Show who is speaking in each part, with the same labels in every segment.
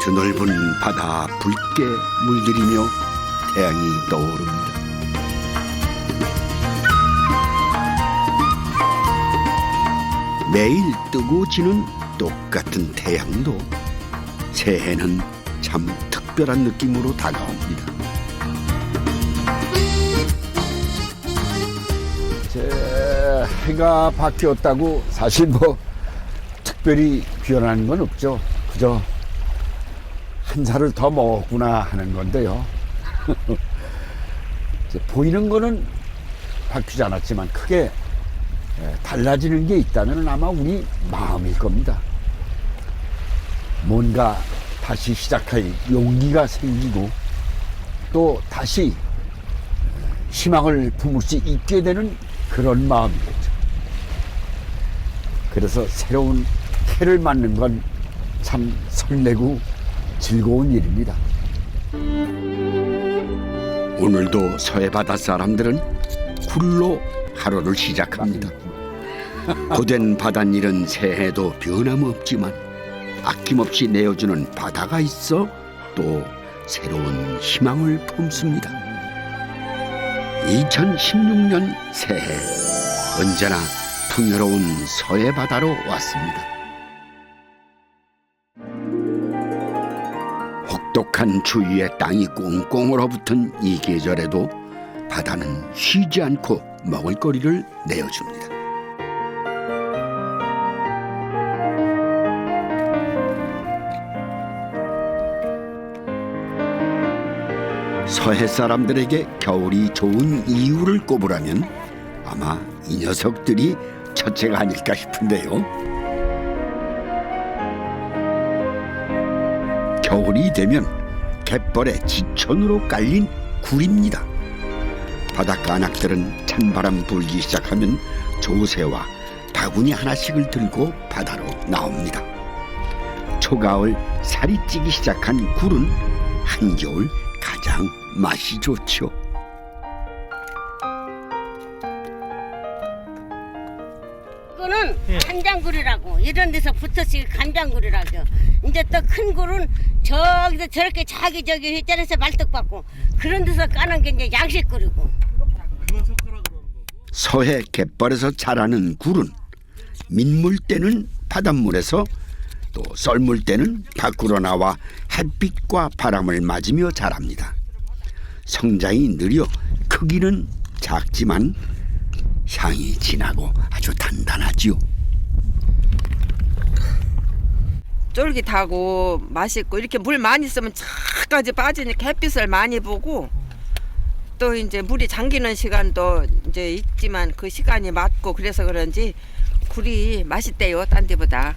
Speaker 1: 드넓은 바다 붉게 물들이며 태양이 떠오릅니다. 매일 뜨고 지는 똑같은 태양도 새해는 참 특별한 느낌으로 다가옵니다. 해가 바뀌었다고 사실 특별히 변하는 건 없죠. 그저 한 살을 더 먹었구나 하는 건데요. 보이는 거는 바뀌지 않았지만 크게 달라지는 게 있다면 아마 우리 마음일 겁니다. 뭔가 다시 시작할 용기가 생기고 또 다시 희망을 품을 수 있게 되는 그런 마음이겠죠. 그래서 새로운 해를 맞는 건 참 설레고 즐거운 일입니다. 오늘도 서해바다 사람들은 굴로 하루를 시작합니다. 고된 바닷일은 새해에도 변함없지만 아낌없이 내어주는 바다가 있어 또 새로운 희망을 품습니다. 2016년 새해 언제나 풍요로운 서해바다로 왔습니다. 혹독한 추위에 땅이 꽁꽁 얼어붙은 이 계절에도 바다는 쉬지 않고 먹을거리를 내어줍니다. 서해 사람들에게 겨울이 좋은 이유를 꼽으라면 아마 이 녀석들이 첫째가 아닐까 싶은데요. 겨울이 되면 갯벌에 지천으로 깔린 굴입니다. 바닷가 안악들은 찬바람 불기 시작하면 조새와 바구니 하나씩을 들고 바다로 나옵니다. 초가을 살이 찌기 시작한 굴은 한겨울 가장 맛이 좋죠.
Speaker 2: 이거는 간장굴이라고, 이런 데서 붙어서 간장굴이라고. 이제 또 큰 굴은 저기서 저렇게 저기 휘자리에서 말뚝 받고 그런 데서 까는 게 이제 양식굴이고.
Speaker 1: 서해 갯벌에서 자라는 굴은 민물 때는 바닷물에서 또 썰물 때는 밖으로 나와 햇빛과 바람을 맞으며 자랍니다. 성장이 느려 크기는 작지만 향이 진하고 아주 단단하지요.
Speaker 3: 쫄깃하고 맛있고 이렇게 물 많이 쓰면 차까지 빠지니까 햇빛을 많이 보고 또 이제 물이 잠기는 시간도 이제 있지만 그 시간이 맞고 그래서 그런지 굴이 맛있대요, 딴 데보다.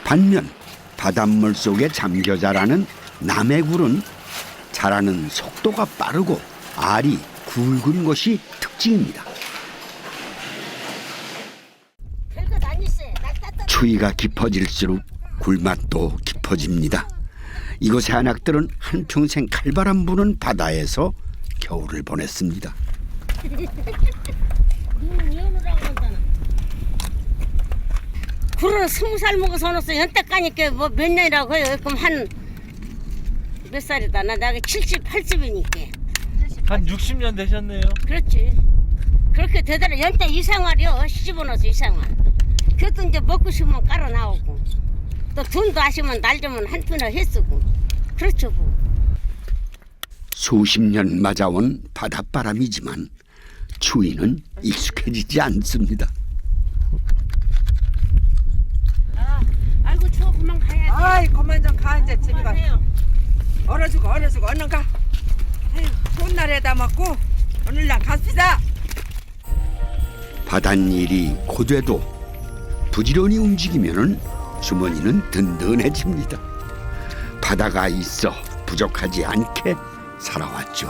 Speaker 1: 반면 바닷물 속에 잠겨 자라는 남해굴은 자라는 속도가 빠르고 알이 굵은 것이 특징입니다. 추위가 깊어질수록 굴맛도 깊어집니다. 이곳의 안악들은 한평생 칼바람 부는 바다에서 겨울을 보냈습니다.
Speaker 2: 굴은 20살 먹어서 넣었어. 연딱 가니까 뭐 몇 년이라고 해요. 그럼 한 몇 살이다. 내가 70, 80이니까.
Speaker 4: 한 60년 되셨네요.
Speaker 2: 그렇지. 그렇게 되더라. 연딱 이생활이요. 시집어 넣어서 이생활. 그것도 이제 먹고 싶으면 깔아 나오고 또 돈도 아시면 날 주면 한 푼을 해쓰고 그렇죠 뭐.
Speaker 1: 수십 년 맞아온 바닷바람이지만 추위는 익숙해지지 않습니다.
Speaker 2: 아이고 추워 그만 가야지.
Speaker 3: 아이 그만 좀 가 이제 집에 가. 얼어주고 얼른 가. 에휴, 좋은 날에다 먹고 오늘날 갑시다.
Speaker 1: 바닷일이 고되도 부지런히 움직이면은 주머니는 든든해집니다. 바다가 있어 부족하지 않게 살아왔죠.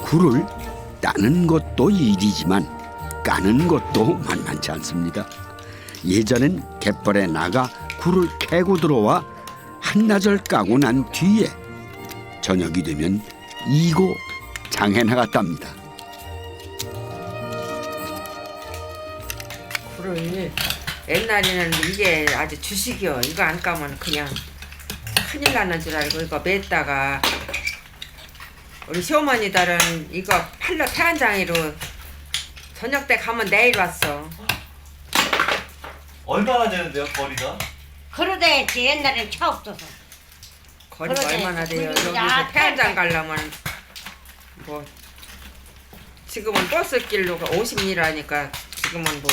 Speaker 1: 굴을 따는 것도 일이지만 까는 것도 만만치 않습니다. 예전엔 갯벌에 나가 굴을 캐고 들어와 한나절 까고 난 뒤에 저녁이 되면 이고 장해 나갔답니다.
Speaker 3: 굴을 옛날에는 이게 아주 주식이요. 이거 안 까면 그냥 큰일 나는 줄 알고 이거 맸다가 우리 시어머니들은 이거 팔러 태안장이로 저녁 때 가면 내일 왔어.
Speaker 4: 얼마나 되는데요, 거리가?
Speaker 2: 그러다 했지. 옛날엔 차 없어서.
Speaker 3: 거리가
Speaker 2: 그러네.
Speaker 3: 얼마나 돼요?
Speaker 2: 야,
Speaker 3: 여기서 태안장 가려면 뭐 지금은 버스 길로 50리라니까 지금은 뭐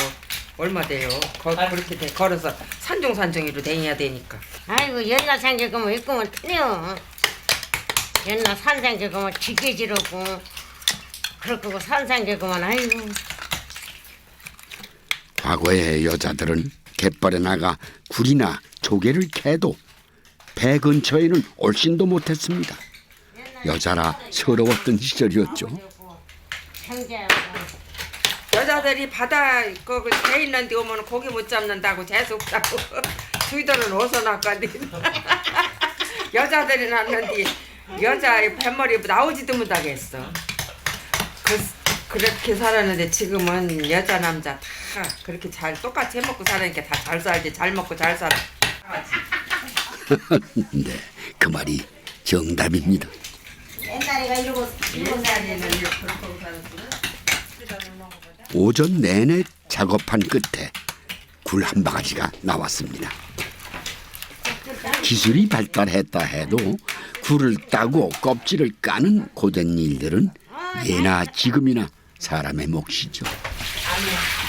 Speaker 3: 얼마 돼요? 그렇게 돼. 걸어서 산중산중이로 다녀야 되니까.
Speaker 2: 아이고 옛날 생각하면 입고면 틀려. 옛날 산 생각하면 지게지르고 그럴 거고 산 생각하면 아이고.
Speaker 1: 과거의 여자들은 갯벌에 나가 굴이나 조개를 캐도 배 근처에는 올신도 못했습니다. 여자라 서러웠던 시절이었죠.
Speaker 2: 형제하고
Speaker 3: 여자들이 바다 거기 배 있는 데 오면 고기 못 잡는다고 재수없다고 저희들은 어디서 났거든. 여자들이 났는데 여자의 뱃머리 나오지도 못하겠어. 그렇게 살았는데 지금은 여자 남자 다 그렇게 잘 똑같이 해먹고 살으니까 다 잘 살지. 잘 먹고 잘 살아.
Speaker 1: 네, 그 말이 정답입니다.
Speaker 2: 옛날에가 이러고
Speaker 3: 옛날에는 이렇게 그렇게 살았어.
Speaker 1: 오전 내내 작업한 끝에 굴 한 바가지가 나왔습니다. 기술이 발달했다 해도 굴을 따고 껍질을 까는 고된 일들은 예나 지금이나 사람의 몫이죠.
Speaker 3: 아니,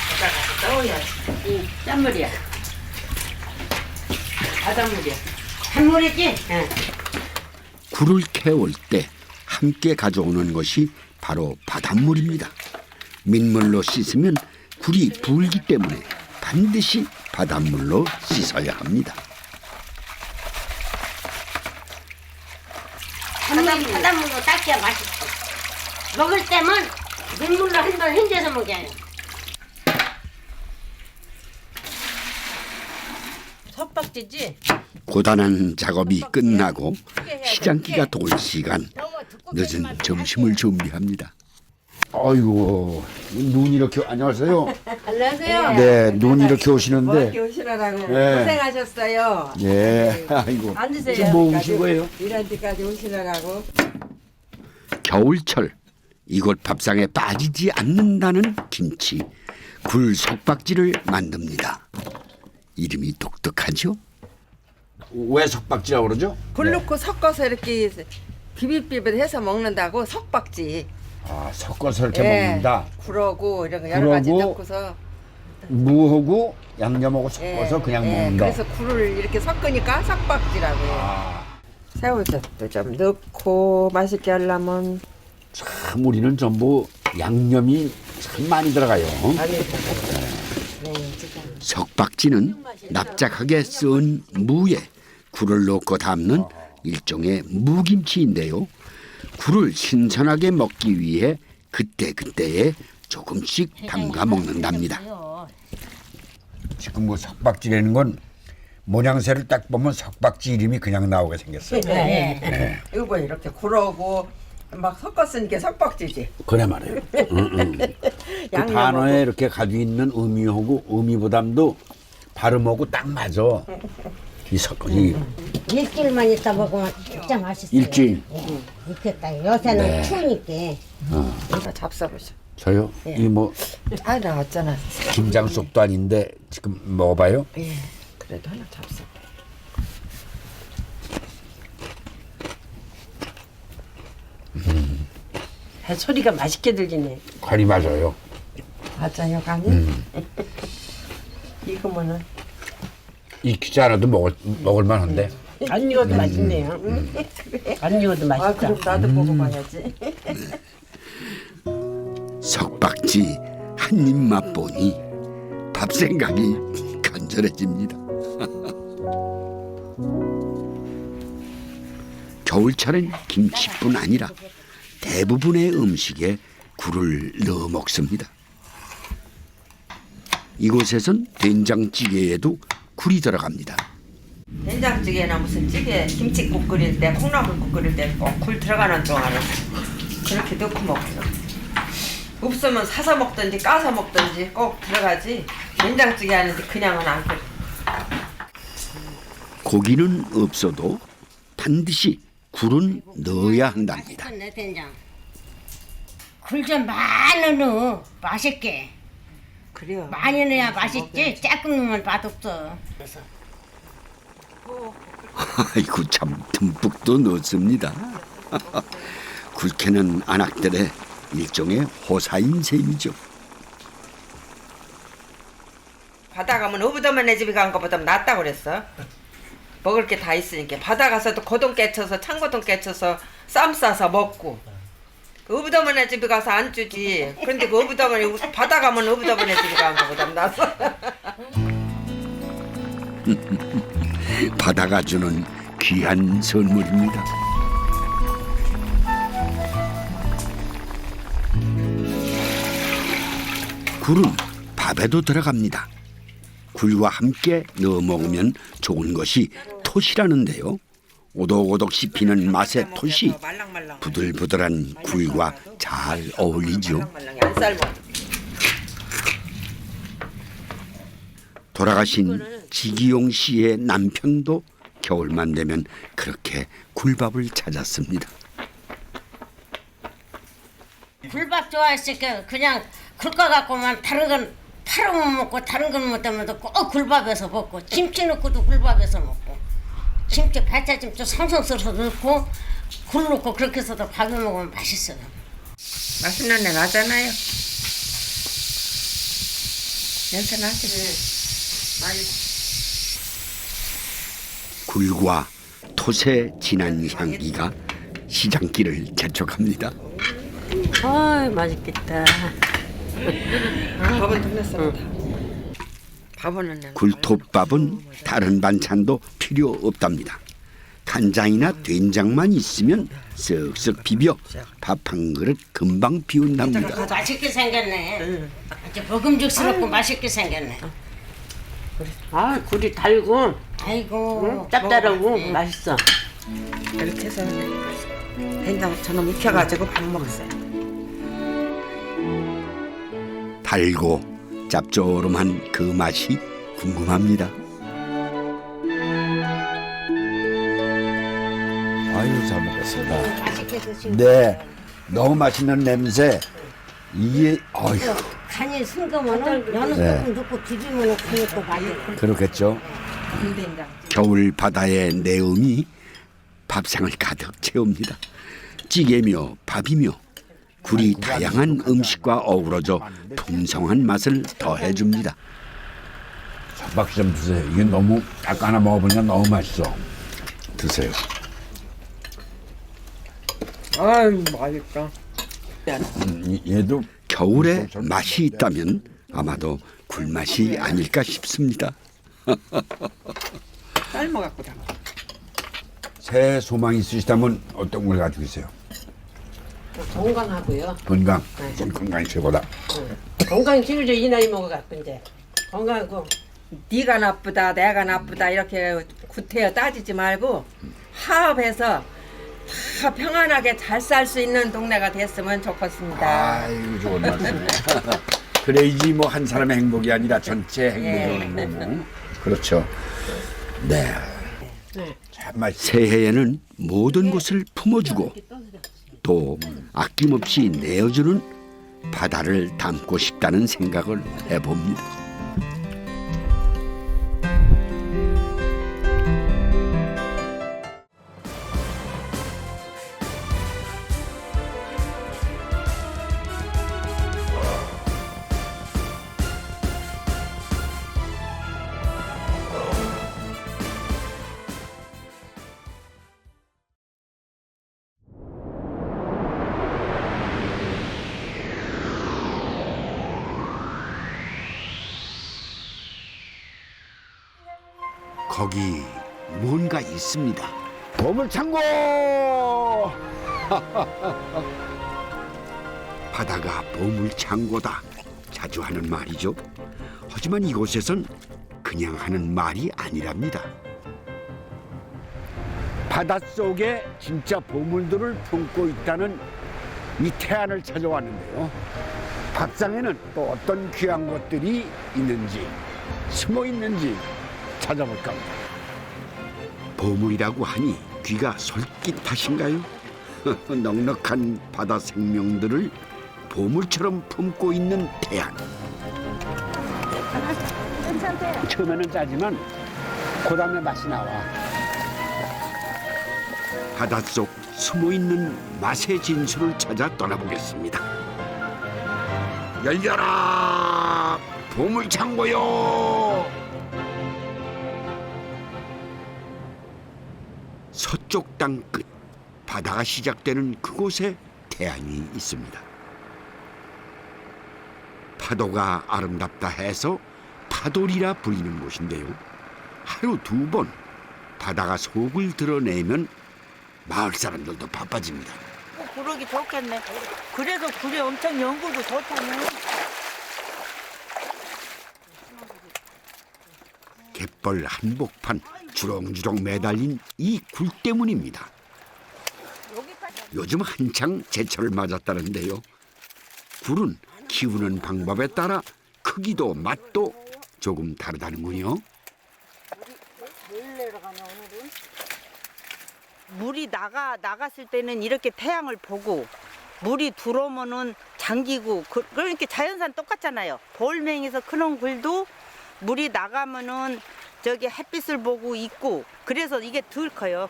Speaker 3: 바다 가서 떠오야지. 짠물이야. 바닷물이야.
Speaker 2: 한물이지?
Speaker 1: 굴을 캐올 때 함께 가져오는 것이 바로 바닷물입니다. 민물로 씻으면 굴이 불기 때문에 반드시 바닷물로 씻어야 합니다.
Speaker 2: 바닷물로 닦여야 맛있어. 먹을 때면 민물로 한 번 흔져서 먹어요.
Speaker 3: 석박지지?
Speaker 1: 고단한 작업이 끝나고 시장기가 돌 시간, 늦은 점심을 준비합니다. 아이고, 눈 이렇게 안녕하세요.
Speaker 3: 안녕하세요.
Speaker 1: 네, 눈 이렇게 오시는데,
Speaker 3: 이렇게 오시느라고
Speaker 1: 네.
Speaker 3: 고생하셨어요.
Speaker 1: 예, 아이고,
Speaker 3: 앉으세요.
Speaker 1: 지금 뭐 오신 거예요?
Speaker 3: 이런 데까지 오시느라고.
Speaker 1: 겨울철 이곳 밥상에 빠지지 않는다는 김치, 굴 석박지를 만듭니다. 이름이 독특하죠? 왜 석박지라고 그러죠?
Speaker 3: 굴 넣고 섞어서 이렇게 비빔밥을 해서 먹는다고 석박지.
Speaker 1: 아, 섞어서 이렇게
Speaker 3: 예,
Speaker 1: 먹는다.
Speaker 3: 굴하고 이런 거 여러 가지
Speaker 1: 굴하고
Speaker 3: 넣고서
Speaker 1: 무하고 양념하고 섞어서
Speaker 3: 예,
Speaker 1: 그냥
Speaker 3: 예,
Speaker 1: 먹는다.
Speaker 3: 그래서 굴을 이렇게 섞으니까 석박지라고 해요.
Speaker 1: 아,
Speaker 3: 새우젓도 좀 넣고 맛있게 하려면
Speaker 1: 참 우리는 전부 양념이 참 많이 들어가요.
Speaker 3: 많이 들어가요. 네, 지금
Speaker 1: 석박지는 납작하게 쓴 무에 굴을 넣고 담는 일종의 무김치인데요. 굴을 신선하게 먹기 위해 그때그때에 조금씩 담가 먹는답니다. 지금 뭐 석박지라는 건 모양새를 딱 보면 석박지 이름이 그냥 나오게 생겼어요.
Speaker 3: 네. 이거 뭐 이렇게 굴하고 막 섞었으니까 석박지지.
Speaker 1: 그래 말이에요. 그
Speaker 3: 양념하고.
Speaker 1: 단어에 이렇게 가지고 있는 의미하고 의미보담도 발음하고 딱 맞아. 이
Speaker 2: 일주일만 있다 먹으면 진짜 맛있어요.
Speaker 1: 일주일.
Speaker 2: 익혔다. 요새는
Speaker 1: 네.
Speaker 2: 추우니까.
Speaker 3: 이거 잡숴보셔.
Speaker 1: 저요? 이 뭐
Speaker 3: 아 나왔잖아.
Speaker 1: 김장속도 아닌데 지금 먹어봐요.
Speaker 3: 예, 그래도 하나 잡숴.
Speaker 5: 소리가 맛있게 들리네.
Speaker 1: 간이 맞아요.
Speaker 3: 맞아요, 간이. 이거면은
Speaker 1: 익히지 않아도 먹을 만한데.
Speaker 5: 안 익어도 맛있네요. 안 익어도
Speaker 3: 아
Speaker 5: 맛있다.
Speaker 3: 그럼 나도 먹어봐야지.
Speaker 1: 석박지 한 입 맛보니 밥 생각이 간절해집니다. 겨울철엔 김치뿐 아니라 대부분의 음식에 굴을 넣어 먹습니다. 이곳에선 된장찌개에도 굴이 들어갑니다.
Speaker 3: 된장찌개나 무슨 찌개, 김치국 끓일 때, 콩나물국 끓일 때 꼭 굴 들어가는 줄 알았어. 그렇게 넣고 먹어. 없으면 사서 먹든지 까서 먹든지 꼭 들어가지. 된장찌개 하는데 그냥은 안 끓여.
Speaker 1: 고기는 없어도 반드시 굴은 넣어야 한답니다.
Speaker 2: 맛있겠네, 된장. 굴 좀 많이 넣어. 맛있게.
Speaker 3: 그래요.
Speaker 2: 많이 넣어야 맛있지. 조금 넣으면 맛없어. 그래서
Speaker 1: 아이고 참 듬뿍도 넣습니다. 굴캐는 안악들의 일종의 호사인 셈이죠.
Speaker 3: 바다 가면 어부더만네 집에 간 것보다 낫다고 그랬어. 먹을 게 다 있으니까. 바다 가서도 고동 깨쳐서 창고동 깨쳐서 쌈 싸서 먹고. 그 어부더만네 집에 가서 안 주지. 그런데 그 어부더만네 바다 가면 어부더만네 집에 간 것보다 낫어.
Speaker 1: 바다가 주는 귀한 선물입니다. 굴은 밥에도 들어갑니다. 굴과 함께 넣어 먹으면 좋은 것이 톳이라는데요. 오독오독 씹히는 맛의 톳이 부들부들한 굴과 잘 어울리죠.
Speaker 3: 말랑말랑해 안 삶아.
Speaker 1: 돌아가신 지기용 씨의 남편도 겨울만 되면 그렇게 굴밥을 찾았습니다.
Speaker 2: 굴밥 좋아했으니까 그냥 굴까 갖고만 다른 건 팔아못 먹고 다른 건 못 하면 꼭 굴밥에서 먹고 김치 넣고도 굴밥에서 먹고 김치 배짜김치 삼성 썰어서 넣고 굴 넣고 그렇게 해서도 밥에 먹으면 맛있어요.
Speaker 3: 맛있는 애 나잖아요. 냄새 나지?
Speaker 1: 굴과 톳의 진한 향기가 시장길을 재촉합니다.
Speaker 5: 아 맛있겠다.
Speaker 3: 밥은 동네 사람다. 밥은
Speaker 1: 굴톱밥은 다른 반찬도 필요 없답니다. 간장이나 된장만 있으면 쓱쓱 비벼 밥 한 그릇 금방 비운답니다.
Speaker 2: 맛있게 생겼네. 아주 먹음직스럽고 맛있게 생겼네.
Speaker 5: 아 굴이 달고
Speaker 2: 아이고
Speaker 5: 짭짤하고
Speaker 2: 응.
Speaker 5: 맛있어.
Speaker 3: 이렇게 해서 된장 저놈 익혀가지고 밥 먹었어요.
Speaker 1: 달고 짭조름한 그 맛이 궁금합니다. 아유 잘 먹겠습니다.
Speaker 2: 맛있게 드시고.
Speaker 1: 네, 너무 맛있는 냄새. 이게 어휴
Speaker 2: 간이 싱거면은 연어
Speaker 1: 네.
Speaker 2: 조금 넣고 비비면은 간이 또 맛있고.
Speaker 1: 그렇겠죠.
Speaker 3: 된장.
Speaker 1: 겨울 바다의 내음이 밥상을 가득 채웁니다. 찌개며 밥이며 굴이 다양한 음식과 어우러져 풍성한 맛을 더해줍니다.
Speaker 6: 박수 좀 드세요. 이게 너무 아까 하나 먹어보니까 너무 맛있어.
Speaker 1: 드세요.
Speaker 3: 아유 맛있다.
Speaker 6: 얘도
Speaker 1: 겨울에 맛이 있다면 아마도 굴맛이 아닐까 싶습니다.
Speaker 3: 삶아갖고 다.
Speaker 6: 새 소망이 있으시다면 어떤 걸 가지고 계세요?
Speaker 5: 건강하고요.
Speaker 6: 건강. 건강이 최고다.
Speaker 5: 건강이 제일죠. 이 나이 먹어갖고 이제 건강하고.
Speaker 3: 네가 나쁘다 내가 나쁘다 이렇게 구태여 따지지 말고 화합해서 다 평안하게 잘 살 수 있는 동네가 됐으면 좋겠습니다.
Speaker 6: 아이고 좋은 말씀. 그래야지 뭐 한 사람의 행복이 아니라 전체 행복이 오는 거고. 그렇죠. 네. 참 맛있어.
Speaker 1: 새해에는 모든 것을 품어주고 또 아낌없이 내어주는 바다를 담고 싶다는 생각을 해봅니다. 거기 뭔가 있습니다.
Speaker 6: 보물창고.
Speaker 1: 바다가 보물창고다 자주 하는 말이죠. 하지만 이곳에선 그냥 하는 말이 아니랍니다.
Speaker 6: 바닷속에 진짜 보물들을 품고 있다는
Speaker 1: 이 태안을 찾아왔는데요. 밥상에는 또 어떤 귀한 것들이 있는지, 숨어 있는지 찾아볼까 합니다. 보물이라고 하니 귀가 솔깃하신가요? 넉넉한 바다 생명들을 보물처럼 품고 있는 태안. 처음에는 짜지만 그다음에 맛이 나와. 바닷속 숨어있는 맛의 진수를 찾아 떠나보겠습니다. 열려라 보물창고요. 서쪽 땅 끝 바다가 시작되는 그곳에 태안이 있습니다. 파도가 아름답다 해서 파돌이라 불리는 곳인데요. 하루 2번 바다가 속을 드러내면 마을 사람들도 바빠집니다.
Speaker 7: 그러기 좋겠네. 그래서 굴이 엄청 연구도 좋다네.
Speaker 1: 갯벌 한복판 주렁주렁 매달린 이 굴 때문입니다. 요즘 한창 제철을 맞았다는데요. 굴은 키우는 방법에 따라 크기도 맛도 조금 다르다는군요.
Speaker 7: 물이 나갔을 때는 이렇게 태양을 보고 물이 들어오면은 잠기고 그러니까 자연산 똑같잖아요. 돌멩이에서 크는 굴도 물이 나가면은 저기 햇빛을 보고 있고 그래서 이게 덜 커요.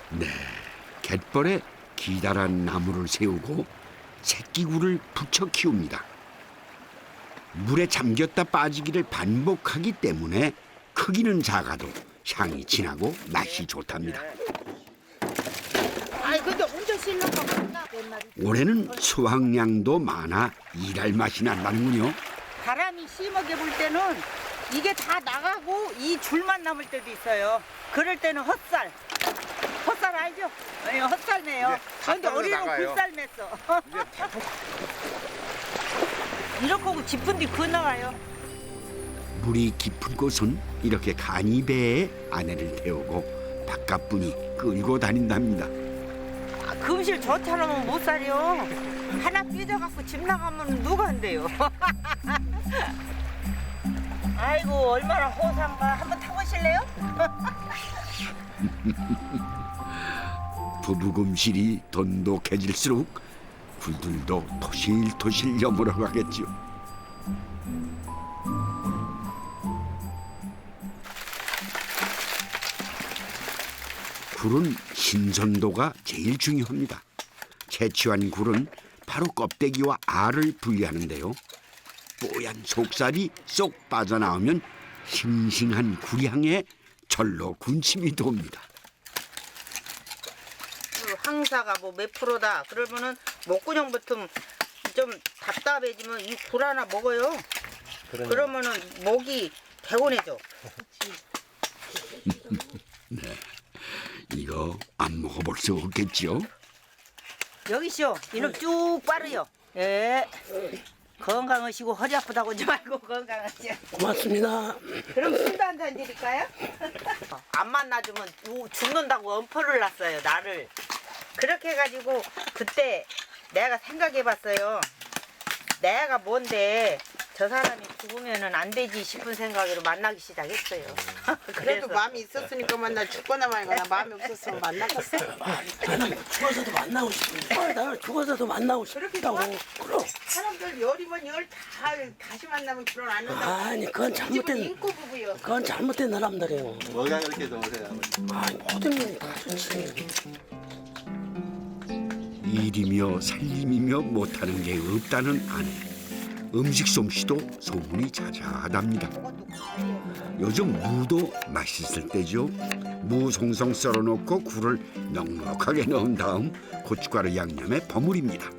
Speaker 1: 네, 갯벌에 기다란 나무를 세우고 새끼굴을 붙여 키웁니다. 물에 잠겼다 빠지기를 반복하기 때문에 크기는 작아도 향이 진하고 맛이 좋답니다. 올해는 수확량도 많아 일할 맛이 난다는군요.
Speaker 7: 바람이 심하게 불 때는 이게 다 나가고 이 줄만 남을 때도 있어요. 그럴 때는 헛살 알죠? 네, 헛살매요. 근데 어리는 굴살 맸어. 이렇게 하고 짚은 뒤 그 나가요.
Speaker 1: 물이 깊은 곳은 이렇게 간이배에 아내를 태우고 바깥분이 끌고 다닌답니다.
Speaker 7: 금실 저처럼은 못 살요. 하나 삐져갖고 집 나가면 누가 한대요. 아이고 얼마나 호상가. 한번 타보실래요?
Speaker 1: 부부금실이 돈독해질수록 굴들도 토실토실 여물어 가겠죠. 굴은 신선도가 제일 중요합니다. 채취한 굴은 바로 껍데기와 알을 분리하는데요. 뽀얀 속살이 쏙 빠져나오면 싱싱한 굴향에 절로 군침이 돕니다.
Speaker 7: 황사가 뭐 몇 프로다 그러면은 목구녕부터 좀 답답해지면 이 굴 하나 먹어요. 그러면은 목이 개운해져.
Speaker 1: 이거 안 먹어볼 수 없겠죠?
Speaker 7: 여기시오. 이놈 쭉 빠르요. 예. 건강하시고 허리 아프다고 하지 말고 건강하시오.
Speaker 5: 고맙습니다.
Speaker 7: 그럼 술도 한 잔 드릴까요? 안 만나주면 죽는다고 엄포를 놨어요. 나를. 그렇게 해가지고 그때 내가 생각해봤어요. 내가 뭔데 저 사람이 죽으면은 안 되지 싶은 생각으로 만나기 시작했어요.
Speaker 8: 그래도 마음이 있었으니까 만나 죽거나 말거나 마음이 없었으면 만나겠어.
Speaker 5: 나는 죽어서도 만나고 싶은데. 나는 죽어서도 만나고 싶다고. 그럼.
Speaker 8: 사람들 열이면 열 다 다시 만나면 결혼 안 한다고.
Speaker 5: 아니 그건
Speaker 8: 집은
Speaker 5: 잘못된
Speaker 8: 인고 부부요.
Speaker 5: 그건 잘못된 사람들이에요.
Speaker 4: 뭐가 그렇게 좋으세요?
Speaker 5: 아니 모든 면이 다 좋지.
Speaker 1: 일이며 살림이며 못하는 게 없다는 아내. 음식 솜씨도 소문이 자자하답니다. 요즘 무도 맛있을 때죠. 무 송송 썰어놓고 굴을 넉넉하게 넣은 다음 고춧가루 양념에 버무립니다.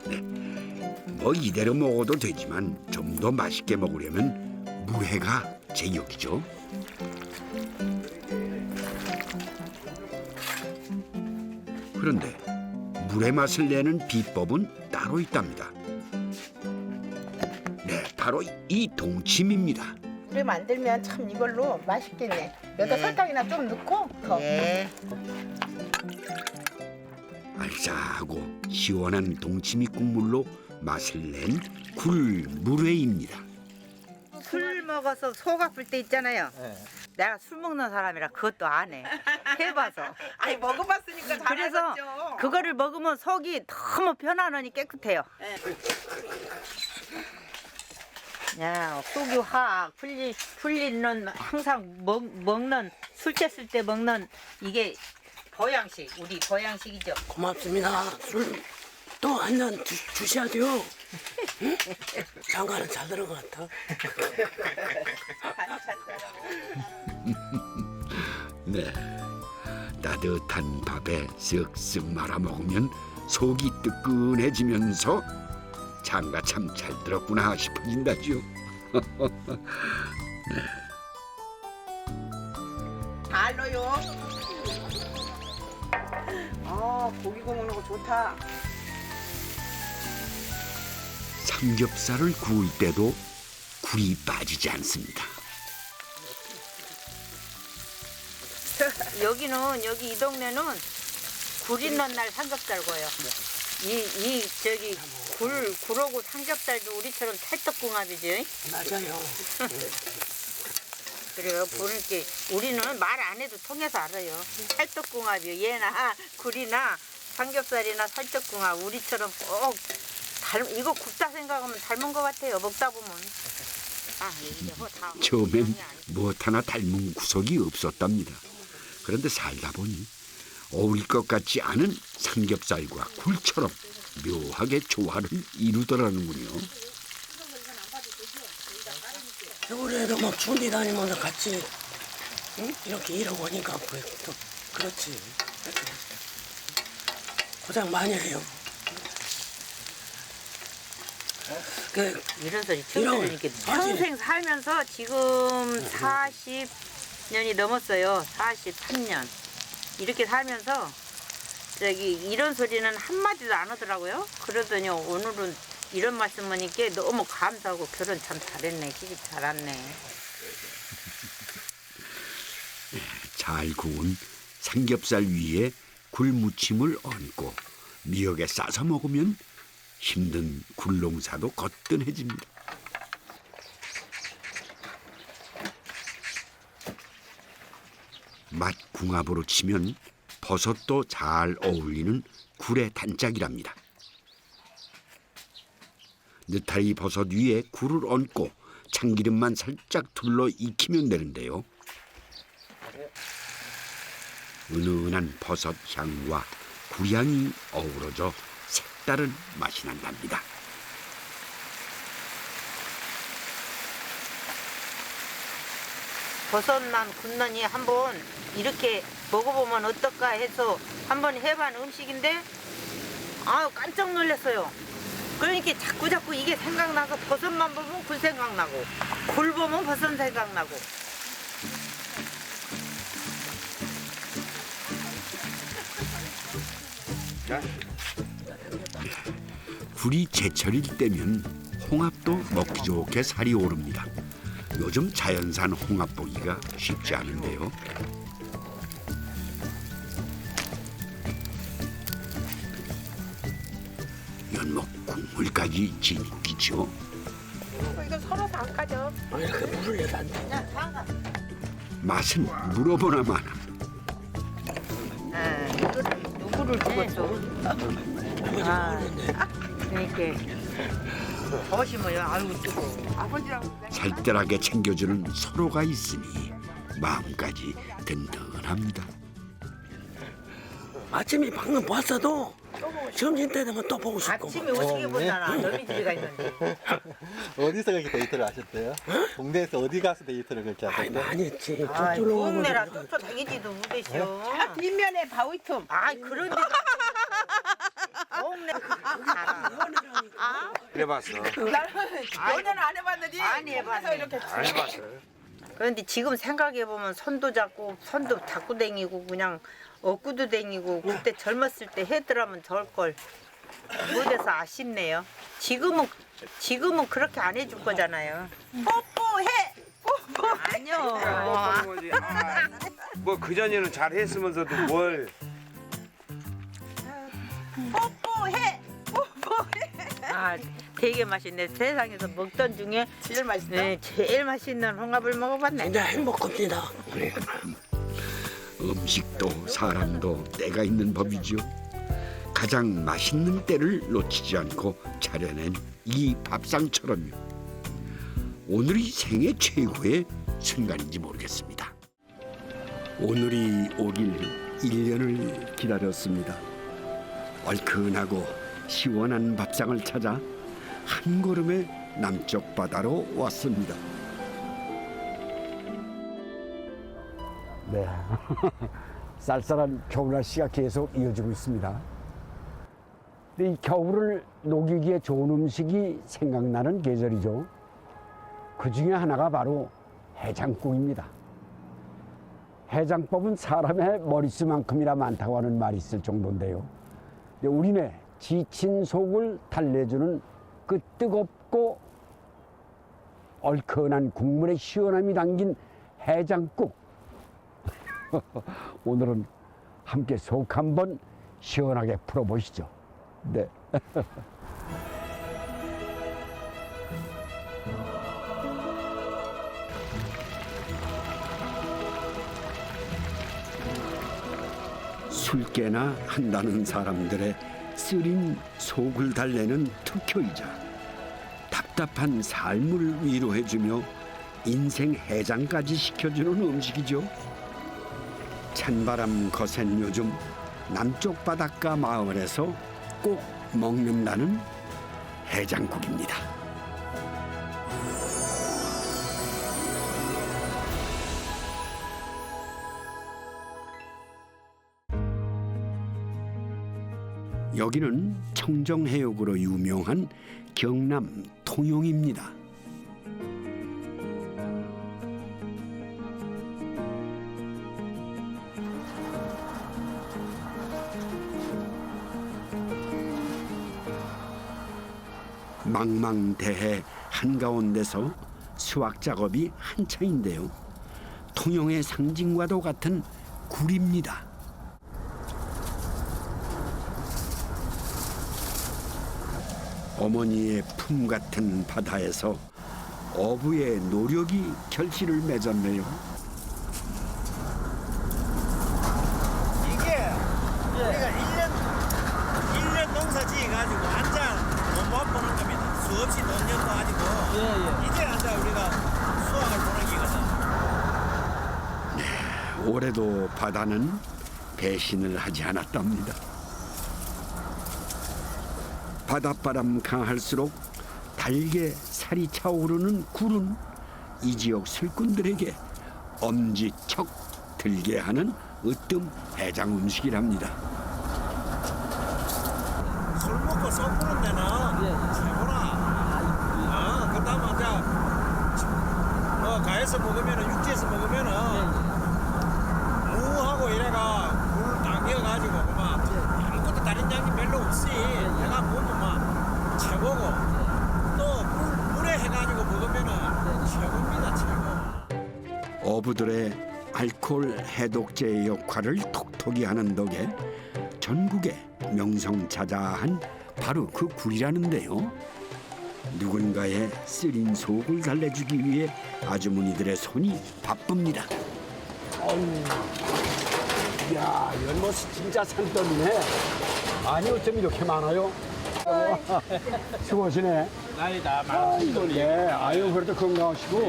Speaker 1: 네, 뭐 이대로 먹어도 되지만 좀 더 맛있게 먹으려면 무회가 제격이죠. 그런데 물의 맛을 내는 비법은 따로 있답니다. 네, 바로 이 동치미입니다.
Speaker 8: 그래 만들면 참 이걸로 맛있겠네. 여기다 설탕이나 좀 넣고 더.
Speaker 7: 예.
Speaker 6: 알싸하고 시원한 동치미 국물로 맛을 낸 굴물회입니다.
Speaker 7: 술 먹어서 속 아플 때 있잖아요. 내가 술 먹는 사람이라 그것도 안 해. 해봐서.
Speaker 8: 아니 먹어봤으니까
Speaker 7: 그래서
Speaker 8: 잘하셨죠.
Speaker 7: 그거를 먹으면 속이 너무 편안하니 깨끗해요. 야, 속이 확 풀리는 항상 먹는 술 쬐을 때 먹는 이게 보양식, 우리 보양식이죠.
Speaker 5: 고맙습니다. 술 또 한 잔 주셔야 돼요. 응? 장가는 잘 들은 것 같아.
Speaker 6: 네, 따뜻한 밥에 쓱쓱 말아 먹으면 속이 뜨끈해지면서 장가 참 잘 들었구나 싶어진다죠.
Speaker 8: 알로요. 아 고기 구워 먹는 거 좋다.
Speaker 6: 삼겹살을 구울 때도 굴이 빠지지 않습니다.
Speaker 7: 여기 이 동네는 굴 있는 날 삼겹살 구워요. 저기 굴하고 삼겹살도 우리처럼 찰떡궁합이죠.
Speaker 5: 맞아요.
Speaker 7: 그래요. 보니까 우리는 말 안 해도 통해서 알아요. 찰떡궁합이요. 얘나 굴이나 삼겹살이나 찰떡궁합. 우리처럼 꼭 이거 굽다 생각하면 닮은 것 같아요. 먹다 보면. 이게 다
Speaker 6: 처음엔 무엇 하나 닮은 구석이 없었답니다. 그런데 살다 보니 어울릴 것 같지 않은 삼겹살과 굴처럼 묘하게 조화를 이루더라는군요.
Speaker 5: 겨울에도 막 추운 데 다니면서 같이 응? 이렇게 일하고 오니까 또 그렇지. 고생 많이 해요.
Speaker 7: 이런 소리 처음 들으니까 평생 살면서 지금 40년이 넘었어요. 43년. 이렇게 살면서 이런 소리는 한마디도 안 하더라고요. 그러더니 오늘은 이런 말씀 하니까 너무 감사하고 결혼 참 잘했네. 시집 잘 왔네.
Speaker 6: 잘 구운 삼겹살 위에 굴무침을 얹고 미역에 싸서 먹으면 힘든 굴농사도 거뜬해집니다. 맛궁합으로 치면 버섯도 잘 어울리는 굴의 단짝이랍니다. 느타리 버섯 위에 굴을 얹고 참기름만 살짝 둘러 익히면 되는데요. 은은한 버섯 향과 굴향이 어우러져 색다른 맛이 난답니다.
Speaker 7: 버섯만 굽느니 한번 이렇게 먹어보면 어떨까 해서 한번 해본 음식인데 깜짝 놀랐어요. 그러니까 자꾸 이게 생각나서 버섯만 보면 굴 생각나고 굴 보면 버섯 생각나고.
Speaker 6: 굴이 제철일 때면 홍합도 먹기 좋게 살이 오릅니다. 요즘 자연산 홍합 보기가 쉽지 않은데요. 연못 국물까지 진기죠.
Speaker 8: 이거 서로 다 까져.
Speaker 5: 왜 이렇게 물을 내도 안 돼?
Speaker 6: 맛은 물어보나 마나.
Speaker 7: 누구를 죽었어? 그러니까 더시면요. 아이고 뜨거.
Speaker 6: 살뜰하게 챙겨주는 서로가 있으니 마음까지 든든합니다.
Speaker 5: 아침에 방금 봤어도 점심 때 되면 또 보고 싶고.
Speaker 7: 아침에 어떻게 보잖아. 너희들이가 있는데.
Speaker 4: 어디서 그렇게 데이트를 하셨대요? 동네에서 어디 가서 데이트를 그렇게
Speaker 5: 아이
Speaker 4: 하셨대요?
Speaker 5: 많이 했지.
Speaker 7: 동네라 쫓아 다니지도 못했어.
Speaker 8: 뒷면에 바위틈.
Speaker 7: 그런 데 동네
Speaker 9: 그래봤어.
Speaker 8: 연애는 안 해봤는데.
Speaker 7: 많이 해봤네.
Speaker 8: 이렇게
Speaker 9: 안 해봤어.
Speaker 7: 그런데 지금 생각해보면 손도 잡고 다니고 그냥 어꾸도 다니고 그때 젊었을 때 해더라면 저걸 못해서 아쉽네요. 지금은 그렇게 안 해줄 거잖아요. 뽀뽀해! 뽀뽀! 아니요.
Speaker 9: 뭐 그전에는 잘 했으면서도 뭘.
Speaker 7: 아, 되게 맛있네. 세상에서 먹던 중에
Speaker 8: 제일 맛있다.
Speaker 7: 네, 제일 맛있는 홍합을 먹어봤네.
Speaker 5: 진짜 행복합니다.
Speaker 6: 음식도 사람도 때가 있는 법이죠. 가장 맛있는 때를 놓치지 않고 차려낸 이 밥상처럼요. 오늘이 생애 최고의 순간인지 모르겠습니다. 오늘이 오길 1년을 기다렸습니다. 얼큰하고 시원한 밥상을 찾아 한 걸음의 남쪽 바다로 왔습니다.
Speaker 1: 네. 쌀쌀한 겨울 날씨가 계속 이어지고 있습니다. 근데 이 겨울을 녹이기에 좋은 음식이 생각나는 계절이죠. 그 중에 하나가 바로 해장국입니다. 해장법은 사람의 머릿수만큼이나 많다고 하는 말이 있을 정도인데요. 우리네 지친 속을 달래주는 그 뜨겁고 얼큰한 국물의 시원함이 담긴 해장국. 오늘은 함께 속 한번 시원하게 풀어보시죠. 네.
Speaker 6: 술깨나 한다는 사람들의 쓰린 속을 달래는 특효이자 답답한 삶을 위로해주며 인생 해장까지 시켜주는 음식이죠. 찬바람 거센 요즘 남쪽 바닷가 마을에서 꼭 먹는다는 해장국입니다. 여기는 청정해역으로 유명한 경남 통영입니다. 망망대해 한가운데서 수확 작업이 한창인데요. 통영의 상징과도 같은 굴입니다. 어머니의 품 같은 바다에서 어부의 노력이 결실을 맺었네요.
Speaker 9: 이게 우리가 1년 농사 지어가지고 한장 못 보는 겁니다. 수없이 논년도 아니고 이제 한장 우리가 수확을 보는 기거든.
Speaker 6: 올해도 바다는 배신을 하지 않았답니다. 바닷바람 강할수록 달게 살이 차오르는 굴은 이 지역 술꾼들에게 엄지척 들게 하는 으뜸 해장 음식이랍니다.
Speaker 9: 술 먹고 속 푸는 데는 최고라. 그다음에 뭐 가에서 먹으면은 육지에서 먹으면은 무하고 이래가 물 당겨가지고 그만 아무것도 다른 양이 별로 없이 내가 보면 막 최고고 또 물에 해가지고 먹으면은 최고입니다 최고.
Speaker 6: 어부들의 알코올 해독제의 역할을 톡톡히 하는 덕에 전국에 명성자자한 바로 그 굴이라는데요. 누군가의 쓰린 속을 달래주기 위해 아주머니들의 손이 바쁩니다.
Speaker 1: 이야, 이건 뭐 진짜 산더미네. 아니, 어쩜 이렇게 많아요? 수고하시네.
Speaker 9: 나이 다
Speaker 1: 아이고, 예. 아유, 그래도 건강하시고.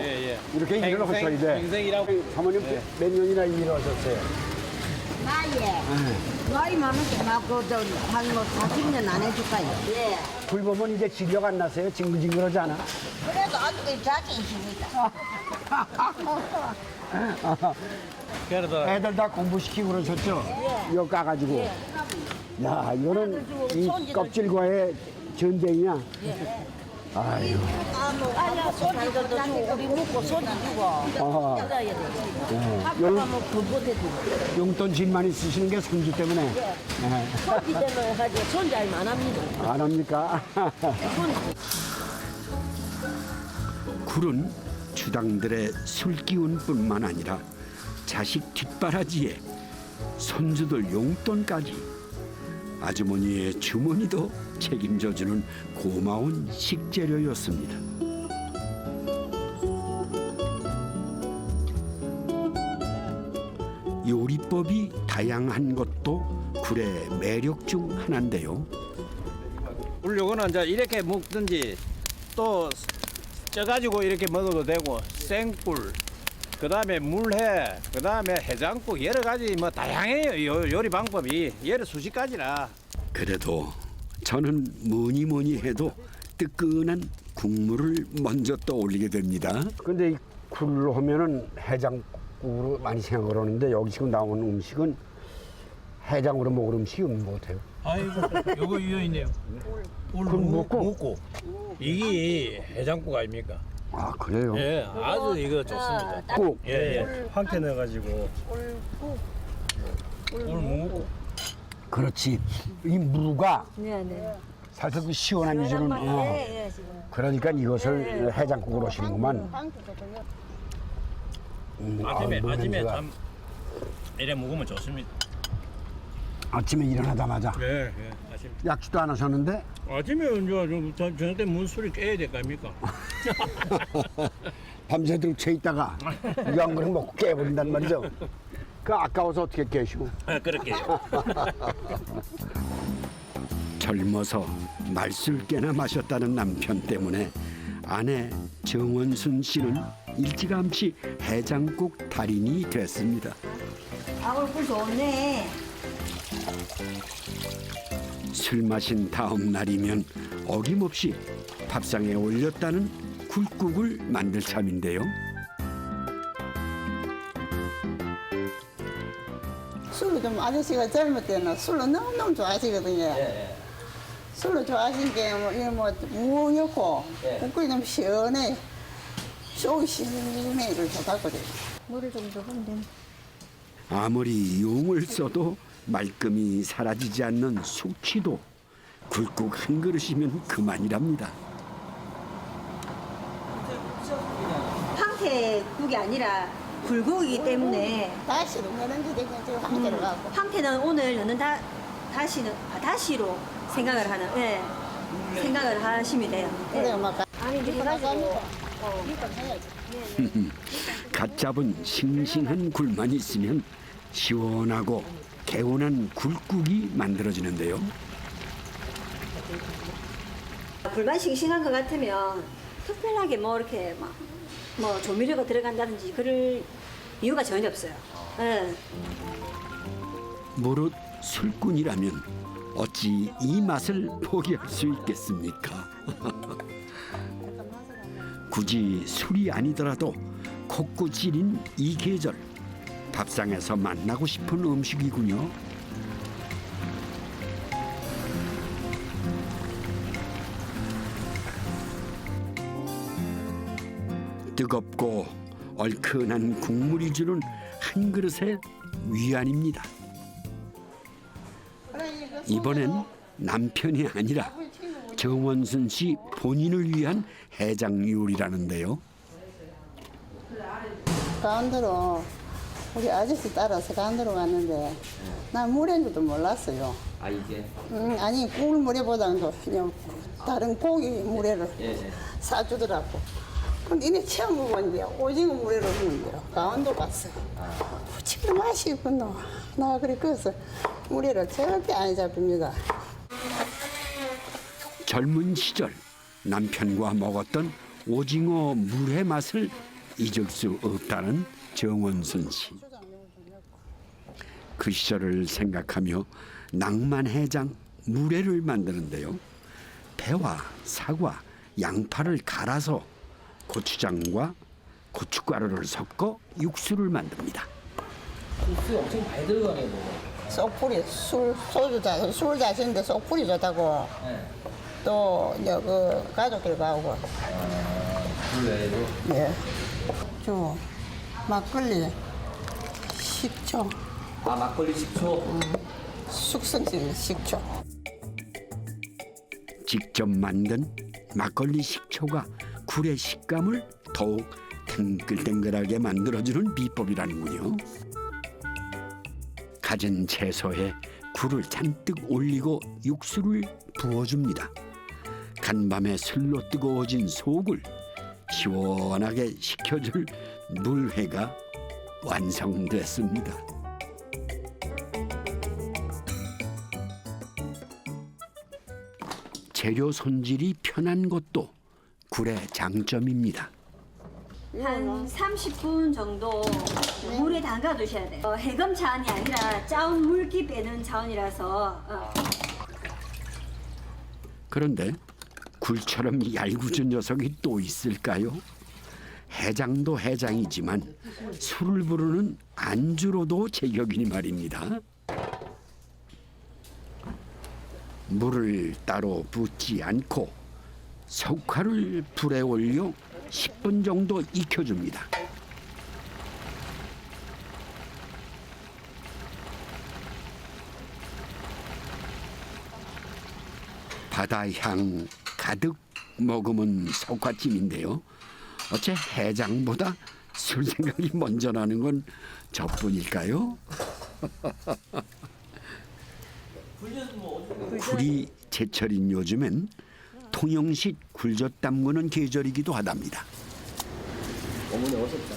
Speaker 1: 이렇게 일을 하셔야 돼.
Speaker 9: 평생이라고.
Speaker 1: 사모님 몇 년이나 일을 하셨어요?
Speaker 2: 나이 많은데 막한 40년 안 해줄까요? 예.
Speaker 1: 굴 보면 이제 진력 안 나세요? 징글징글하지 않아?
Speaker 2: 그래도 아직도 자신있습니다.
Speaker 9: 그래도
Speaker 1: 애들 다 공부시키고 그러셨죠? 이거 까가지고. 야, 이거는 이 껍질과의 전쟁이야. 아유.
Speaker 2: 아니야, 손지들도 주고 우리 먹고 손지 주고 그래야 돼. 밥하면 그것에도
Speaker 1: 용돈 집만 있으시는 게 손주 때문에.
Speaker 2: 손지 때문에 하지 손잘 안 합니다.
Speaker 1: 안 합니까?
Speaker 6: 굴은 주당들의 술기운뿐만 아니라 자식 뒷바라지에 손주들 용돈까지 아주머니의 주머니도 책임져주는 고마운 식재료였습니다. 요리법이 다양한 것도 굴의 매력 중 하나인데요.
Speaker 9: 굴 요거는 이제 이렇게 먹든지 또 쪄가지고 이렇게 먹어도 되고 생굴, 그다음에 물회, 그다음에 해장국 여러 가지 뭐 다양해요. 요리 방법이 여러 수십 가지라.
Speaker 6: 그래도 저는 뭐니 해도 뜨끈한 국물을 먼저 떠올리게 됩니다.
Speaker 1: 근데 이 굴 하면은 해장국으로 많이 생각을 하는데 여기 지금 나오는 음식은 해장으로 먹을 음식이 없는 것 같아요.
Speaker 9: 아이고, 요거 이어 있네요.
Speaker 1: 묵고?
Speaker 9: 이게 해장국 아닙니까?
Speaker 1: 아 그래요?
Speaker 9: 예, 아주 이거 좋습니다.
Speaker 1: 국.
Speaker 9: 예, 황태 넣어가지고. 묵고.
Speaker 1: 그렇지. 이 무가
Speaker 2: 네네.
Speaker 1: 살짝 그 시원함이 주는. 그러니까 이것을 해장국으로 하시는구만.
Speaker 9: 아침에
Speaker 1: 냄새가.
Speaker 9: 참 이래 먹으면 좋습니다.
Speaker 1: 아침에 일어나자마자
Speaker 9: 예, 예, 아침.
Speaker 1: 약주도 안 하셨는데
Speaker 9: 아침에 이제 저녁 때 문술이 깨야 될 거 아닙니까?
Speaker 1: 밤새도록 채 있다가 이거 한 그릇 먹고 깨버린단 말이죠. 그 아까워서 어떻게 깨시고?
Speaker 9: 그렇게.
Speaker 6: 젊어서 말술깨나 마셨다는 남편 때문에 아내 정원순 씨는 일찌감치 해장국 달인이 됐습니다.
Speaker 2: 굴 좋네.
Speaker 6: 술 마신 다음 날이면 어김없이 밥상에 올렸다는 굴국을 만들 참인데요.
Speaker 8: 술을 좀 아저씨가 젊을 때는 술을 너무너무 좋아하시거든요. 술을 좋아하신 게뭐 넣고 국물이 좀 시원해. 속이 시원해 이걸 좋다고 그래요.
Speaker 2: 물을 좀 더 하면 되네.
Speaker 6: 아무리 용을 써도 말끔히 사라지지 않는 숙취도 굴국 한 그릇이면 그만이랍니다.
Speaker 2: 황태국이 아니라 굴국이기 때문에
Speaker 8: 다시 넣는지 되게 지금 한 개를 갖고.
Speaker 2: 황태는 오늘 넣는 다시로 생각을 하는 생각을 하시면 돼요.
Speaker 8: 그래 막
Speaker 2: 아니 이렇게 해가지고
Speaker 6: 갓 잡은 싱싱한 굴만 있으면 시원하고 개운한 굴국이 만들어지는데요.
Speaker 2: 굴만 싱싱한 것 같으면 특별하게 뭐 이렇게 뭐 조미료가 들어간다든지 그럴 이유가 전혀 없어요. 예.
Speaker 6: 무릇 술꾼이라면 어찌 이 맛을 포기할 수 있겠습니까? 굳이 술이 아니더라도 코끝질인 이 계절 밥상에서 만나고 싶은 음식이군요. 뜨겁고 얼큰한 국물이 주는 한 그릇의 위안입니다. 이번엔 남편이 아니라 정원순 씨 본인을 위한 해장 요리라는데요.
Speaker 8: 강원도로 우리 아저씨 따라서 강원도로 갔는데 난 물인 줄도 몰랐어요.
Speaker 10: 아 이게?
Speaker 8: 아니 꿀물에보다는 그냥 다른 고기 물회를 사주더라고. 근데 이내 처음 먹었는데 오징어 물회를 먹는데요. 강원도 갔어요. 무지개 맛이 있구나. 나 그래 그래서 물회를 절대 안 잡힙니다.
Speaker 6: 젊은 시절 남편과 먹었던 오징어 물회 맛을 잊을 수 없다는 정원순 씨. 그 시절을 생각하며 낭만해장 물회를 만드는데요. 배와 사과, 양파를 갈아서 고추장과 고춧가루를 섞어 육수를 만듭니다.
Speaker 10: 육수 엄청 많이 들어가네요.
Speaker 8: 쏙뿌리 술 자시는데 쏙뿌리 좋다고. 또 그 가족들 가고.
Speaker 10: 물회도?
Speaker 8: 네. 주 막걸리 식초.
Speaker 10: 아 막걸리 식초?
Speaker 8: 숙성식 식초.
Speaker 6: 직접 만든 막걸리 식초가 굴의 식감을 더욱 탱글탱글하게 만들어주는 비법이라는군요. 갖은 채소에 굴을 잔뜩 올리고 육수를 부어줍니다. 간밤에 술로 뜨거워진 속을 시원하게 식혀줄 물회가 완성됐습니다. 재료 손질이 편한 것도 굴의 장점입니다.
Speaker 11: 한 30분 정도 물에 담가 두셔야 돼요. 해금 차원이 아니라 짜운 물기 빼는 차원이라서
Speaker 6: 그런데 굴처럼 얄궂은 녀석이 또 있을까요? 해장도 해장이지만 술을 부르는 안주로도 제격이니 말입니다. 물을 따로 붓지 않고 석화를 불에 올려 10분 정도 익혀줍니다. 바다향 가득 머금은 석화찜인데요. 어째 해장보다 술 생각이 먼저 나는 건 저뿐일까요? 굴이 제철인 요즘엔 통영식 굴젓 담그는 계절이기도 하답니다.
Speaker 10: 어머니 오셨다.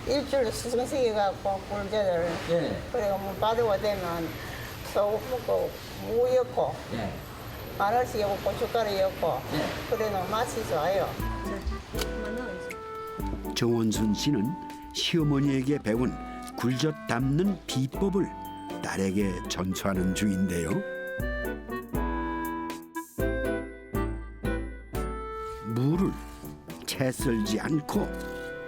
Speaker 8: 일주일에 수승식해갖고 굴젓을
Speaker 10: 예.
Speaker 8: 그리고 뭐 바다가 되면 소금 먹고 무 넣고
Speaker 10: 예.
Speaker 8: 마늘씨 넣고 고춧가루 넣고 그래도 맛이 좋아요.
Speaker 6: 정원순 씨는 시어머니에게 배운 굴젓 담는 비법을 딸에게 전수하는 중인데요. 물을 채 썰지 않고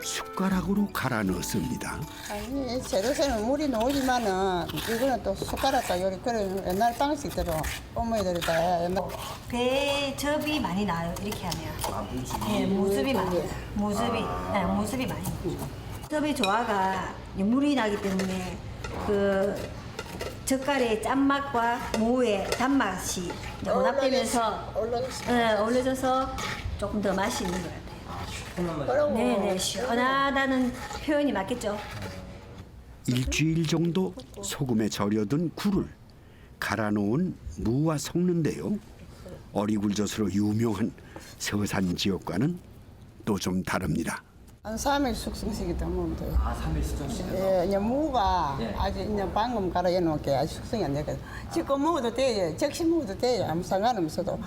Speaker 6: 숟가락으로 갈아 넣습니다.
Speaker 8: 아니 재료새는 물이 나오지만은 이거는 또 숟가락과 요리 그런 옛날 방식대로 어머니들이 다 옛날
Speaker 11: 배즙이 많이 나요. 이렇게 하면. 네, 무즙이 많이 나요. 무즙이 많이 나요. 즙의 조화가 물이 나기 때문에 그 젓갈의 짠맛과 무의 단맛이 이제 혼합되면서 어울려져서 조금 더 맛이 있는 것 같아요. 네네, 시원하다는 표현이 맞겠죠.
Speaker 6: 일주일 정도 소금에 절여둔 굴을 갈아 놓은 무와 섞는데요. 어리굴젓으로 유명한 서산 지역과는 또 좀 다릅니다.
Speaker 8: 한 3일 숙성시키 때문에 돼요.
Speaker 10: 아, 3일 숙성시켜.
Speaker 8: 예, 이제 무가
Speaker 10: 예.
Speaker 8: 아직 이제 방금 갈아 해놓은 게 아직 숙성이 안 되거든. 지금 먹어도 돼요. 적시 먹어도 돼요. 아무 상관없어도.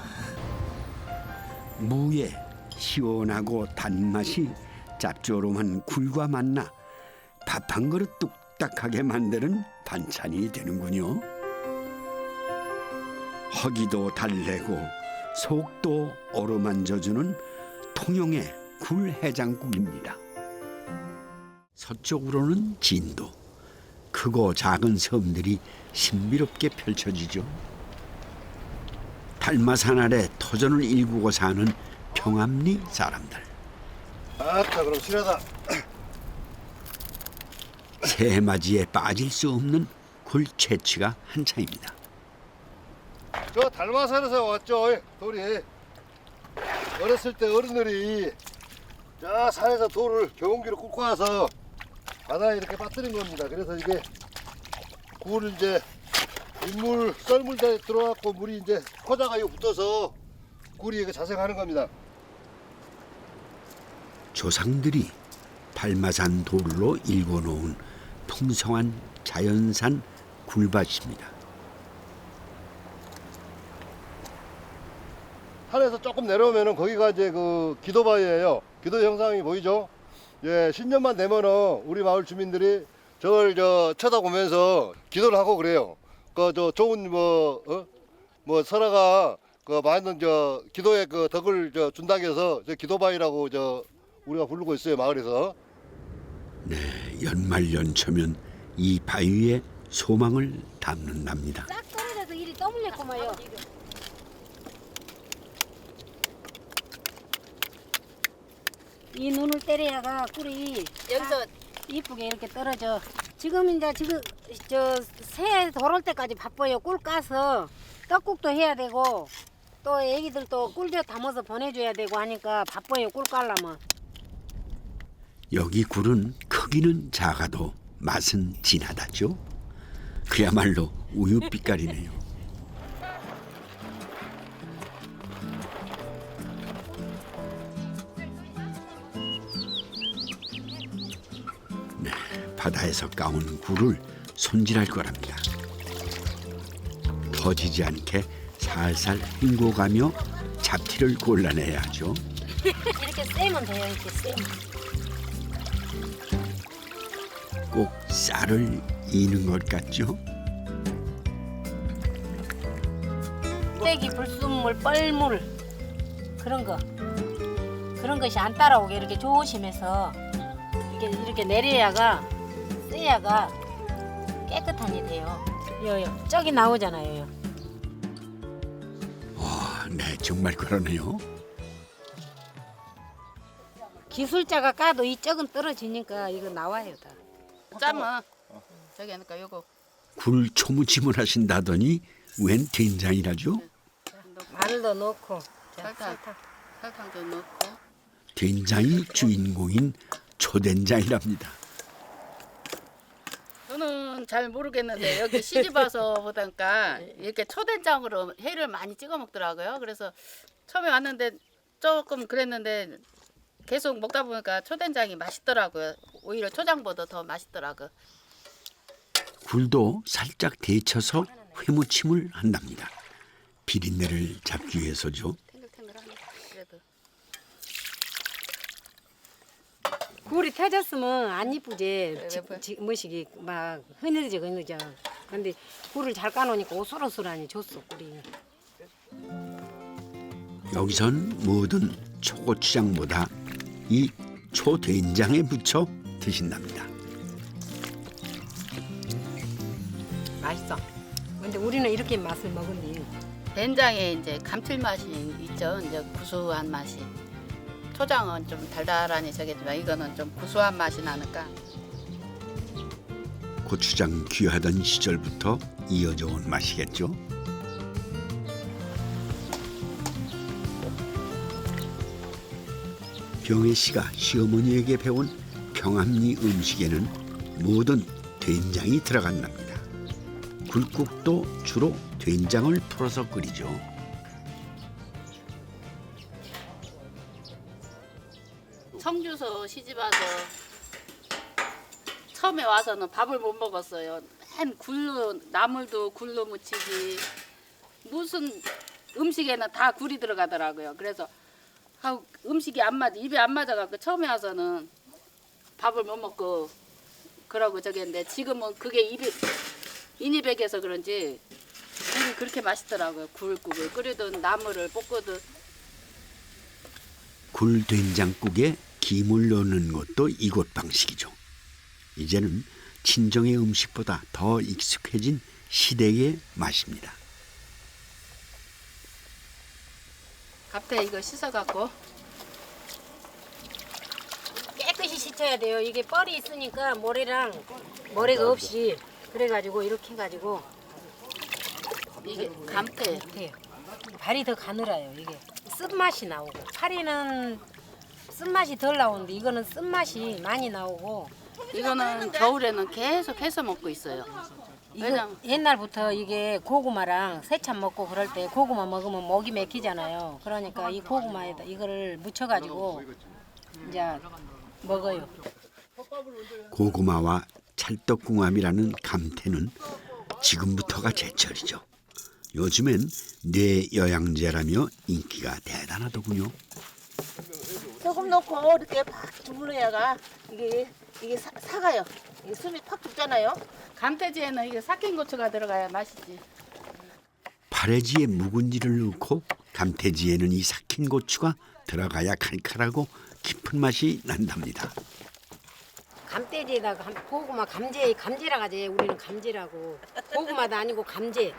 Speaker 6: 무의 시원하고 단맛이 짭조름한 굴과 만나 밥 한 그릇 뚝딱하게 만드는 반찬이 되는군요. 허기도 달래고 속도 어루만져주는 통영의 굴해장국입니다. 서쪽으로는 진도, 크고 작은 섬들이 신비롭게 펼쳐지죠. 달마산 아래 터전을 일구고 사는 평암리 사람들.
Speaker 12: 아따 그럼 실하다.
Speaker 6: 새해맞이에 빠질 수 없는 굴 채취가 한창입니다.
Speaker 12: 저 달마산에서 왔죠. 돌이 어렸을 때 어른들이 저 산에서 돌을 경운기로 꽂고 와서 바다에 이렇게 빠뜨린 겁니다. 그래서 이게 굴을 이제 민물 썰물에 들어갖고 물이 이제 포자가 이거 붙어서 굴이 이거 자생하는 겁니다.
Speaker 6: 조상들이 발마산 돌로 일궈놓은 풍성한 자연산 굴밭입니다.
Speaker 12: 산에서 조금 내려오면은 거기가 이제 그 기도바위예요. 기도 형상이 보이죠? 예, 신년만 되면은 우리 마을 주민들이 저걸 쳐다보면서 기도를 하고 그래요. 그 저 좋은 뭐 설아가 그 많은 기도의 그 덕을 준다고 해서 기도바위라고 우리가 부르고 있어요, 마을에서.
Speaker 6: 네, 연말연초면 이 바위에 소망을 담는답니다.
Speaker 2: 싹 떨어져서 일이 떠물렸구만요. 이 눈을 때려야가 꿀이 여기서 이쁘게 이렇게 떨어져. 지금 이제 새 돌올 때까지 바빠요. 꿀 까서 떡국도 해야 되고 또 애기들도 꿀젓 담아서 보내줘야 되고 하니까 바빠요. 꿀 깔라면.
Speaker 6: 여기 굴은 크기는 작아도 맛은 진하다죠. 그야말로 우유 빛깔이네요. 네, 바다에서 까온 굴을 손질할 거랍니다. 터지지 않게 살살 헹궈가며 잡티를 골라내야 하죠.
Speaker 11: 이렇게 쎄면 돼요. 이렇게 쎄면.
Speaker 6: 꼭 쌀을 이는 것 같죠?
Speaker 11: 떼기, 불순물, 뻘물 그런 것이 안 따라오게 이렇게 조심해서 이렇게 내려야가 쎄야가 깨끗하니 돼요. 요요 쩍이 나오잖아요.
Speaker 6: 네, 정말 그러네요.
Speaker 11: 기술자가 까도 이 쩍은 떨어지니까 이거 나와요 다.
Speaker 13: 짜면 저기 하니까 요거
Speaker 6: 굴 초무침을 하신다더니 웬 된장이라죠?
Speaker 11: 마늘도 넣고
Speaker 13: 설탕도 넣고
Speaker 6: 된장이 주인공인 초된장이랍니다.
Speaker 13: 저는 잘 모르겠는데 여기 시집 와서 보니까 이렇게 초된장으로 회를 많이 찍어 먹더라고요. 그래서 처음에 왔는데 조금 그랬는데 계속 먹다 보니까 초된장이 맛있더라고요. 오히려 초장보다 더 맛있더라고요.
Speaker 6: 굴도 살짝 데쳐서 회무침을 한답니다. 비린내를 잡기 위해서죠.
Speaker 13: 탱글탱글하네. 그래도
Speaker 11: 굴이 터졌으면 안 이쁘지. 뭐시기 막 흐느져. 근데 굴을 잘 까놓으니까 오슬오슬하니 좋소 굴이.
Speaker 6: 여기선 뭐든 초고추장보다 이 초된장에 묻혀 드신답니다.
Speaker 11: 맛있어. 근데 우리는 이렇게 맛을 먹은디.
Speaker 13: 된장에 이제 감칠맛이 있죠. 이제 구수한 맛이. 초장은 좀 달달하니 저겠지만 이거는 좀 구수한 맛이 나니까.
Speaker 6: 고추장 귀하던 시절부터 이어져 온 맛이겠죠. 병혜 씨가 시어머니에게 배운 평암리 음식에는 모든 된장이 들어간답니다. 굴국도 주로 된장을 풀어서 끓이죠.
Speaker 13: 청주서 시집와서 처음에 와서는 밥을 못 먹었어요. 맨 굴로 나물도 굴로 무치기 무슨 음식에는 다 굴이 들어가더라고요. 그래서 음식이 안 맞아 입에 안 맞아갖고 처음에 와서는 밥을 못 먹고 그러고 저기했는데 지금은 그게 인이백에서 그런지 굴이 그렇게 맛있더라고요. 굴국을 끓이든 나물을 볶거든.
Speaker 6: 굴된장국에 김을 넣는 것도 이곳 방식이죠. 이제는 친정의 음식보다 더 익숙해진 시댁의 맛입니다.
Speaker 13: 갑자기 이거 씻어갖고
Speaker 11: 깨끗이 씻어야 돼요. 이게 뻘이 있으니까 모래가 없이 그래가지고 이렇게 해가지고
Speaker 13: 이게 감태
Speaker 11: 발이 더 가늘어요. 이게 쓴맛이 나오고 파리는 쓴맛이 덜 나오는데 이거는 쓴맛이 많이 나오고
Speaker 13: 이거는 겨울에는 계속 해서 먹고 있어요.
Speaker 11: 이거 옛날부터 이게 고구마랑 새참 먹고 그럴 때 고구마 먹으면 목이 맥히잖아요. 그러니까 이 고구마에다 이거를 묻혀가지고 이제 먹어요.
Speaker 6: 고구마와 찰떡궁합이라는 감태는 지금부터가 제철이죠. 요즘엔 뇌영양제라며 인기가 대단하더군요.
Speaker 7: 소금 넣고 이렇게 팍 주물러야가 이게 사가요. 이게 숨이 팍 죽잖아요.
Speaker 13: 감태지에는 이게 삭힌 고추가 들어가야 맛있지.
Speaker 6: 파래지에 묵은지를 넣고 감태지에는 이 삭힌 고추가 들어가야 칼칼하고 깊은 맛이 난답니다.
Speaker 11: 감돼지에다가 고구마 감지라 가지. 우리는 감지라고. 고구마도 아니고 감지.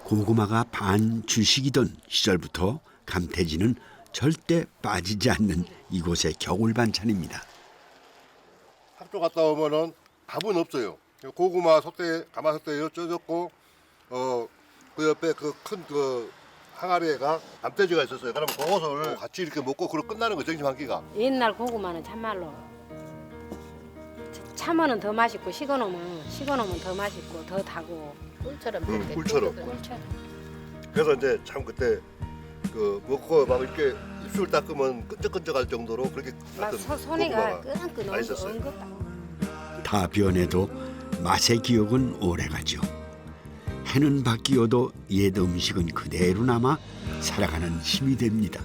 Speaker 6: 고구마가 반주식이던 시절부터 감태지는 절대 빠지지 않는 이곳의 겨울 반찬입니다.
Speaker 12: 학교 갔다 오면은 밥은 없어요. 고구마 솥에 가마솥에 쪄졌고 그 옆에 그 큰 그 항아리에가 감태지가 있었어요. 그러면 그것을 같이 이렇게 먹고 그러 끝나는 거 점심 한 끼가.
Speaker 11: 옛날 고구마는 참말로 참으면 더 맛있고 식어놓으면 더 맛있고 더 달고
Speaker 13: 꿀처럼
Speaker 12: 꿀처럼.
Speaker 11: 꿀처럼.
Speaker 12: 그래서 이제 참 그때 그 먹고 막 이렇게 입술 닦으면 끈적끈적할 정도로 그렇게 하여튼
Speaker 11: 손에가
Speaker 12: 고구마가
Speaker 11: 끈끈
Speaker 12: 맛있었어요.
Speaker 11: 엉겁다.
Speaker 6: 다 변해도 맛의 기억은 오래가죠. 해는 바뀌어도 옛 음식은 그대로 남아 살아가는 힘이 됩니다.